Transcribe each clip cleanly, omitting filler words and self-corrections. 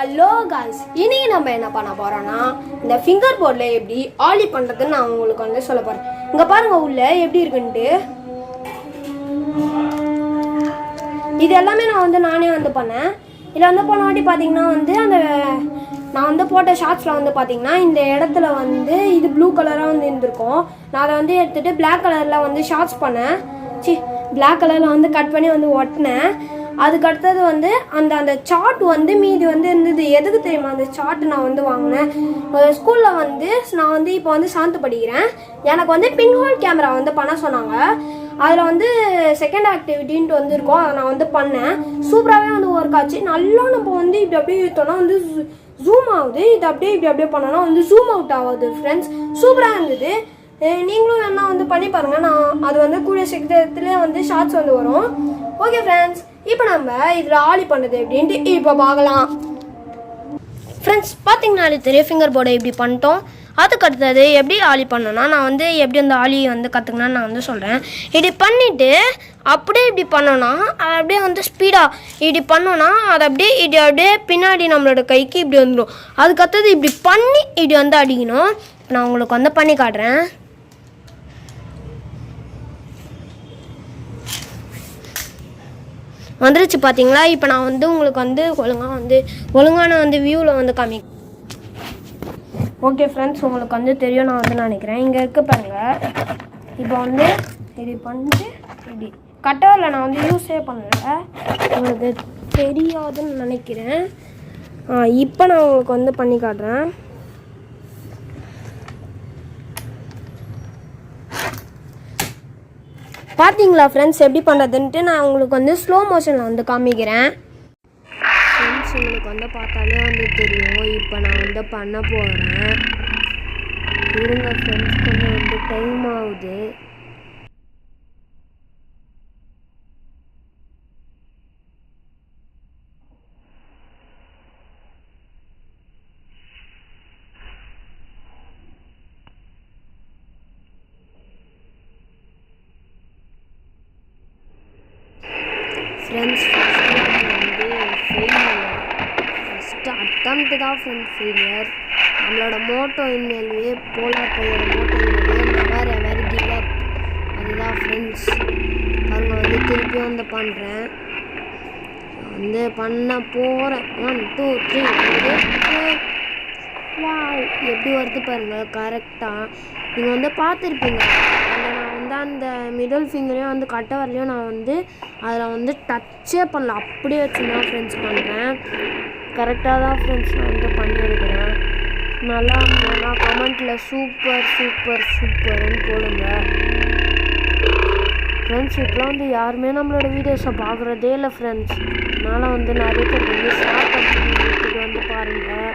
Hello guys, இன்னைக்கு நம்ம என்ன பண்ண போறோம்னா இந்த ஃபிங்கர் போர்டில் எப்படி ஆலி பண்ணுறதுன்னு நான் உங்களுக்கு வந்து சொல்ல போகிறேன். இங்கே பாருங்க உள்ள எப்படி இருக்குன்ட்டு. இது எல்லாமே நானே வந்து பண்ணேன். இதில் வந்து போன வாட்டி பார்த்தீங்கன்னா அந்த நான் வந்து போட்ட ஷார்ட்ஸில் வந்து பார்த்தீங்கன்னா இந்த இடத்துல வந்து இது ப்ளூ கலராக வந்து இருந்திருக்கும். நான் அதை வந்து எடுத்துகிட்டு பிளாக் கலரில் வந்து ஷார்ட்ஸ் பண்ணேன். பிளாக் கலரில் வந்து கட் பண்ணி வந்து ஒட்டினேன். அதுக்கு அடுத்தது வந்து அந்த சார்ட் வந்து மீதி வந்து இருந்தது. எதுக்கு தெரியுமா அந்த சார்ட் நான் வந்து வாங்கினேன்? ஸ்கூலில் வந்து நான் வந்து இப்போ வந்து 7th படிக்கிறேன். எனக்கு வந்து பின்ஹோல் கேமரா வந்து பண்ண சொன்னாங்க. அதில் வந்து செகண்ட் ஆக்டிவிட்டின்ட்டு வந்து இருக்கும். அதை நான் வந்து பண்ணேன். சூப்பராகவே வந்து ஒர்க் ஆச்சு. நல்லா நம்ம வந்து இப்படி அப்படியே இழுத்தோன்னா வந்து ஜூம் ஆகுது. இது அப்படியே இப்படி அப்படியே பண்ணோன்னா வந்து ஜூம் அவுட் ஆகுது ஃப்ரெண்ட்ஸ். சூப்பராக இருந்தது. நீங்களும் வேணா வந்து பண்ணி பாருங்கள். நான் அது வந்து கூடிய சீக்கிரத்துலேயே வந்து ஷார்ட்ஸ் வந்து வரும். ஓகே ஃப்ரெண்ட்ஸ், இப்போ நம்ம இதில் ஆலி பண்ணுறது எப்படின்ட்டு இப்போ பார்க்கலாம். ஃப்ரெண்ட்ஸ் பார்த்தீங்கன்னா தெரியும் ஃபிங்கர் போர்டை இப்படி பண்ணிட்டோம். அதுக்கு அடுத்தது எப்படி ஆலி பண்ணோன்னா நான் வந்து எப்படி அந்த ஆலி வந்து கற்றுக்கணும்னு நான் வந்து சொல்கிறேன். இப்படி பண்ணிவிட்டு அப்படியே இப்படி பண்ணோன்னா அது அப்படியே வந்து ஸ்பீடாக இப்படி பண்ணோன்னா அது அப்படியே பின்னாடி நம்மளோட கைக்கு இப்படி வந்துடும். அதுக்கு அடுத்தது இப்படி பண்ணி இப்படி வந்து அடிக்கணும். நான் உங்களுக்கு வந்து பண்ணி காட்டுறேன். வந்துருச்சு பார்த்தீங்களா? இப்போ நான் வந்து உங்களுக்கு வந்து ஒழுங்கான வந்து வியூவில் வந்து காமி. ஓகே ஃப்ரெண்ட்ஸ், உங்களுக்கு வந்து தெரியும் நான் வந்து நினைக்கிறேன். இங்கே இருக்க பாருங்கள். இப்போ வந்து இப்படி பண்ணிட்டு இப்படி கட்டரில் நான் வந்து யூஸே பண்ணல, உங்களுக்கு தெரியாதுன்னு நினைக்கிறேன். இப்போ நான் உங்களுக்கு வந்து பண்ணி காட்டுறேன். பார்த்தீங்களா ஃப்ரெண்ட்ஸ் எப்படி பண்ணுறதுன்ட்டு? நான் உங்களுக்கு வந்து ஸ்லோ மோஷனில் வந்து காமிக்கிறேன். ஃப்ரெண்ட்ஸ் உங்களுக்கு வந்து பார்த்தாலே வந்து தெரியும். இப்போ நான் வந்து பண்ண போகிறேன். இருங்க ஃப்ரெண்ட்ஸ், கொஞ்சம் வந்து டைம் ஆகுது. ஃப்ரெண்ட்ஸ் ஃபஸ்ட்டு அட்டம்ப்ட்டு தான் ஃப்ரெண்ட்ஸ் ஃபெயிலியர். நம்மளோட மோட்டோ இன்மேல்வே போலார் பையோட மோட்டோ இன்மேல்வே நவர் எவர் கிவ் அப். அதுதான் ஃப்ரெண்ட்ஸ். பாருங்க வந்து திருப்பியும் வந்து பண்ணுறேன். வந்து பண்ண போகிறேன். 1 2 3 எப்படி வருது பாருங்கள் கரெக்டாக. நீங்கள் வந்து பார்த்துருப்பீங்க. நான் வந்து அந்த மிடில் ஃபிங்கரையும் வந்து கட்ட வரலையும் நான் வந்து அதில் வந்து டச்சே பண்ணல, அப்படியே வச்சு தான் ஃப்ரெண்ட்ஸ் பண்ணுறேன். கரெக்டாக தான் ஃப்ரெண்ட்ஸ் நான் வந்து பண்ணியிருக்கிறேன். நல்லா இருந்ததுன்னா கமெண்ட்டில் சூப்பர் சூப்பர் சூப்பர்னு போடுங்க ஃப்ரெண்ட்ஸ். இப்போலாம் வந்து யாருமே நம்மளோட வீடியோஸை பார்க்குறதே இல்லை ஃப்ரெண்ட்ஸ். அதனால் வந்து நிறைய பேர் வந்து ஷேர் பண்ணி வந்து பாருங்கள்.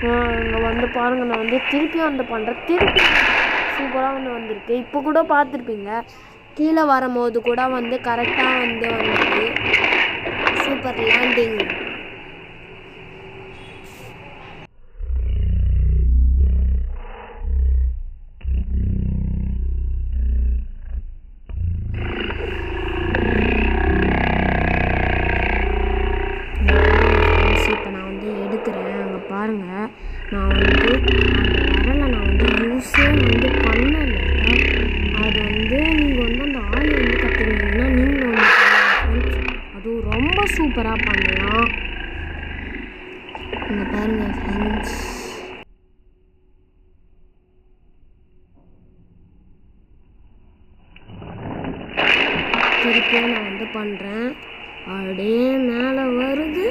இங்கே வந்து பாருங்கள், நான் வந்து திருப்பியும் வந்து பண்ணுறேன். திருப்பி சூப்பராக வந்து வந்திருக்கு. இப்போ கூட பார்த்துருப்பீங்க, கீழே வரும்போது கூட வந்து கரெக்டாக வந்து வந்துருக்கு. Super landing. இப்போ நான் வந்து எடுக்கிறேன். அங்கே பாருங்கள், நான் வந்து அந்த வரலை நான் வந்து யூஸே வந்து பண்ணலை. அது வந்து நீங்கள் வந்து அந்த ஆளி வந்து கற்றுக்கிட்டீங்கன்னா நீங்களும் வந்து பண்ணலாம். அதுவும் ரொம்ப சூப்பராக பண்ணலாம். இங்கே பாருங்கள் ஃப்ரெண்ட்ஸ். திருப்பியும் நான் வந்து பண்ணுறேன். அப்படியே மேலே வருது.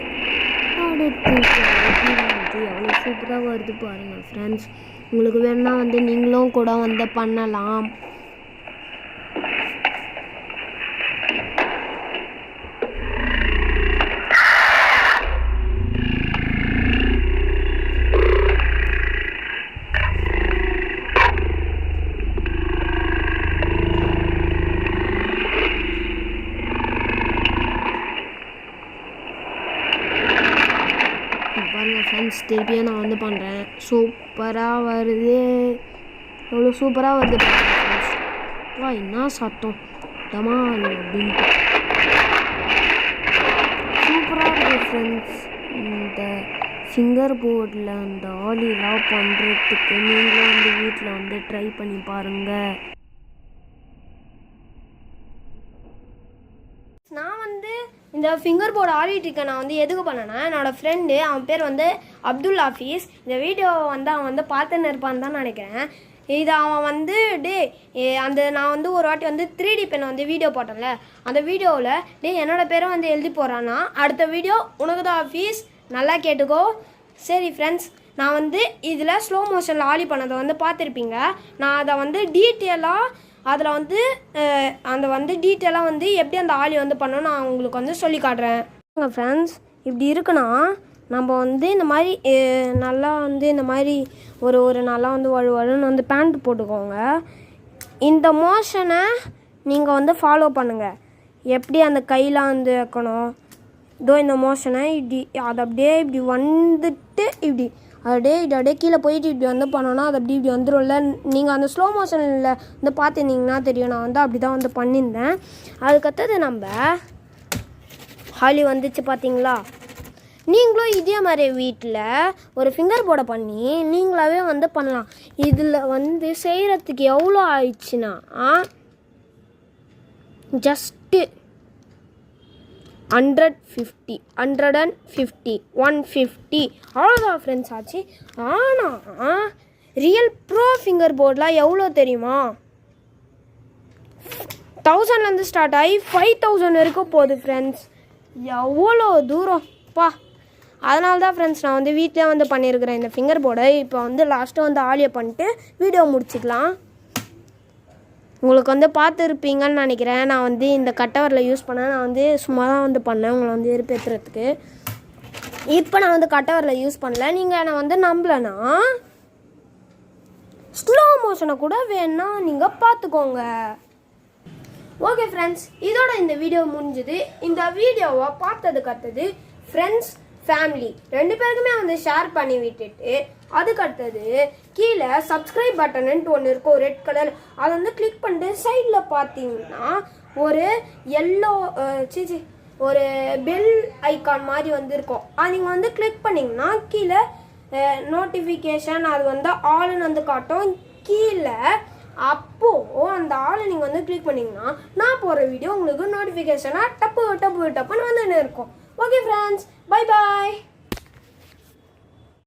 அடுத்து எவ்வளோ சூப்பராக வருது பாருங்கள் ஃப்ரெண்ட்ஸ். உங்களுக்கு வேணுன்னா வந்து நீங்களும் கூட வந்து பண்ணலாம். பாருங்கள் ஃப்ரெண்ட்ஸ், திருப்பியும் நான் வந்து பண்ணுறேன். சூப்பராக வருது. எவ்வளோ சூப்பராக வருது பாருங்கள் ஃப்ரெண்ட்ஸ். என்ன சத்தம் டமால் அப்படின்ட்டு சூப்பராக இருக்குது ஃப்ரெண்ட்ஸ். இந்த ஃபிங்கர் போர்டில் அந்த ஆலிலாம் பண்ணுறதுக்கு நீங்களும் வந்து வீட்டில் வந்து ட்ரை பண்ணி பாருங்கள். நான் வந்து இந்த ஃபிங்கர் போர்டு ஆடிட்டுருக்க நான் வந்து எதுக்கு பண்ணேன்னா, என்னோடய ஃப்ரெண்டு அவன் பேர் வந்து அப்துல் ஹாஃபீஸ். இந்த வீடியோவை வந்து அவன் வந்து பார்த்துன்னு இருப்பான்னு தான் நினைக்கிறேன். இது அவன் வந்து நான் வந்து ஒரு வாட்டி வந்து 3D பென் வந்து வீடியோ போட்டேன்ல, அந்த வீடியோவில் என்னோடய பேரை வந்து எழுதி போகிறான்னா, அடுத்த வீடியோ உனக்கு தான் ஹாஃபீஸ், நல்லா கேட்டுக்கோ. சரி ஃப்ரெண்ட்ஸ், நான் வந்து இதில் ஸ்லோ மோஷனில் ஆலி பண்ணதை வந்து பார்த்துருப்பீங்க. நான் அதை வந்து டீட்டெயிலாக அதில் வந்து டீட்டெயிலாக வந்து எப்படி அந்த ஆலி வந்து பண்ணணும் நான் உங்களுக்கு வந்து சொல்லி காட்டுறேன். ஃப்ரெண்ட்ஸ், இப்படி இருக்குன்னா நம்ம வந்து இந்த மாதிரி நல்லா வந்து இந்த மாதிரி ஒரு நல்லா வந்து வழுன்னு வந்து பேண்ட் போட்டுக்கோங்க. இந்த மோஷனை நீங்கள் வந்து ஃபாலோ பண்ணுங்கள். எப்படி அந்த கையில் வந்து வைக்கணும், இந்த மோஷனை இப்படி அதை அப்படியே இப்படி வந்துட்டு இப்படி அப்படியே கீழே போயிட்டு இப்படி வந்து பண்ணோன்னா அது இப்படி வந்துடும்ல. நீங்கள் அந்த ஸ்லோ மோஷனில் வந்து பார்த்துருந்தீங்கன்னா தெரியும். நான் வந்து அப்படி தான் வந்து பண்ணியிருந்தேன். அதுக்கடுத்தது நம்ம ஹாலி வந்துச்சு பார்த்தீங்களா. நீங்களும் இதே மாதிரி வீட்டில் ஒரு ஃபிங்கர் போர்டை பண்ணி நீங்களாவே வந்து பண்ணலாம். இதில் வந்து செய்கிறதுக்கு எவ்வளோ ஆயிடுச்சுன்னா ஜஸ்ட்டு 150 150 அவ்வளோதான் ஃப்ரெண்ட்ஸ் ஆச்சு. ஆனால் ரியல் ப்ரோ ஃபிங்கர் போர்டெலாம் எவ்வளோ தெரியுமா? 1000லேருந்து ஸ்டார்ட் ஆகி 5000 வரைக்கும் போகுது ஃப்ரெண்ட்ஸ். எவ்வளோ தூரம் பா. அதனால தான் ஃப்ரெண்ட்ஸ் நான் வந்து வீட்டிலே வந்து பண்ணியிருக்கிறேன் இந்த ஃபிங்கர் போர்டை. இப்போ வந்து லாஸ்ட்டாக வந்து ஆலியை பண்ணிட்டு வீடியோ முடிச்சுக்கலாம். உங்களுக்கு வந்து பார்த்துருப்பீங்கன்னு நினைக்கிறேன். நான் வந்து இந்த கட்டவரில் யூஸ் பண்ணேன். நான் வந்து சும்மா தான் வந்து பண்ணேன் உங்களை வந்து வெறுப்பேற்றுறதுக்கு. இப்போ நான் வந்து கட்டவரில் யூஸ் பண்ணல. நீங்கள் என்னை வந்து நம்பலைன்னா ஸ்லோ மோஷனை கூட வேணா நீங்கள் பார்த்துக்கோங்க. ஓகே ஃப்ரெண்ட்ஸ், இதோட இந்த வீடியோ முடிஞ்சுது. இந்த வீடியோவை பார்த்ததுக்கு அடுத்தது ஃப்ரெண்ட்ஸ் ஃபேமிலி 2 பேருக்குமே வந்து ஷேர் பண்ணி விட்டுட்டு அதுக்கடுத்தது கீழே சப்ஸ்கிரைப் பட்டனுன்ட்டு ஒன்று இருக்கும் ரெட் கலர், அதை வந்து கிளிக் பண்ணிட்டு சைடில் பார்த்தீங்கன்னா ஒரு ஒரு பெல் ஐக்கான் மாதிரி வந்து இருக்கும். அது நீங்கள் வந்து கிளிக் பண்ணிங்கன்னா கீழே நோட்டிஃபிகேஷன் அது வந்து ஆல்னு வந்து காட்டும் கீழே. அப்போது அந்த ஆளை நீங்கள் வந்து கிளிக் பண்ணிங்கன்னா நான் போகிற வீடியோ உங்களுக்கு நோட்டிஃபிகேஷனாக டப்புன்னு வந்துன்னு இருக்கும். Okay friends, bye bye.